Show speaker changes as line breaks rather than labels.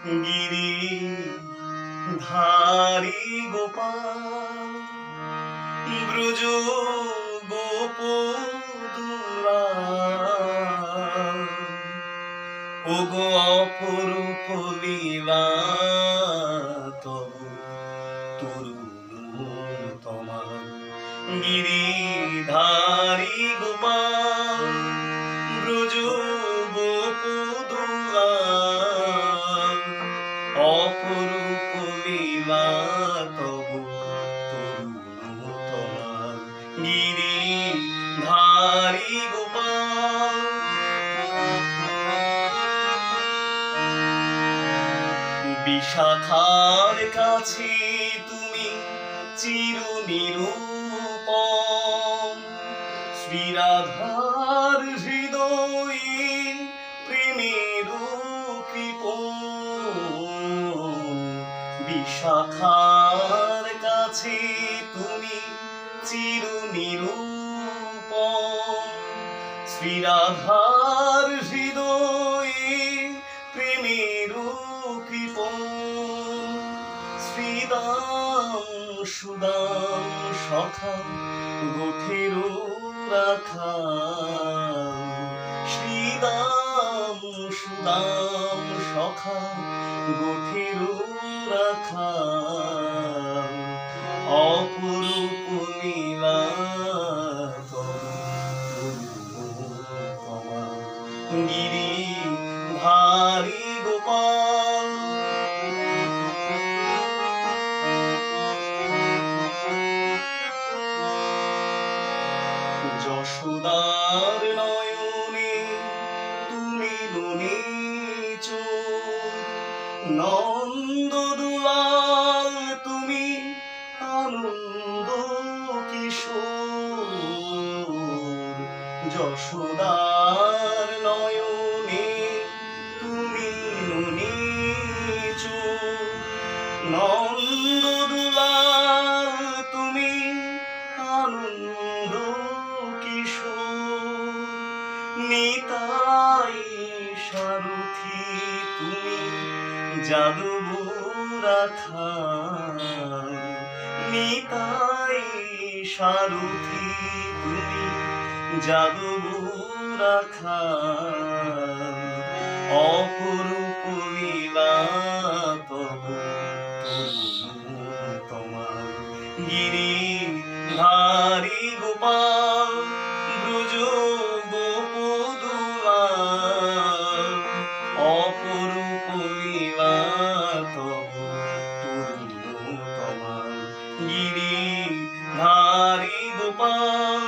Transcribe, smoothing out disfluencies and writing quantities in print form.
গিরিধারী গোপাল ব্রজ গোপদুলাল ওগো অপরূপ লীলা তব তরুণ তোমার গিরিধারী গোপাল ব্রজ গোপদুলাল অপরূপ লীলা তব তরুণ তোমার গিরিধারী গোপাল। বিশাখার কাছে তুমি চির নিরূপম শ্রীরাধার হৃদয়ে প্রেমের কৃপণ। বিশাখার কাছে তুমি চির নিরূপম শ্রীরাধার হৃদয়ে প্রেমের কৃপণ। শ্রীদাম সুদাম সখা গোঠের রাখা শ্রীদাম সুদাম সখা গোঠের রাখা অপরূপ লীলা গিরিধারী গোপাল। যশোদার নয়নে তুমি ননীচ নন্দ দুলাল তুমি আনন্দ কিশোর। যশোদার নয়নে তুমি ননীচ নন্দ দুলাল তুমি আনন্দ কিশোর। নিতাই সারথি তুমি যাদব রাখা নিতাই সারথি তুমি যাদব রাখা অপরূপ লীলা তব তোমার গিরিধারী গোপাল ব্রজ গোপদুলাল অপরূপ লীলা তব তরুণ তোমার গিরিধারী গোপাল।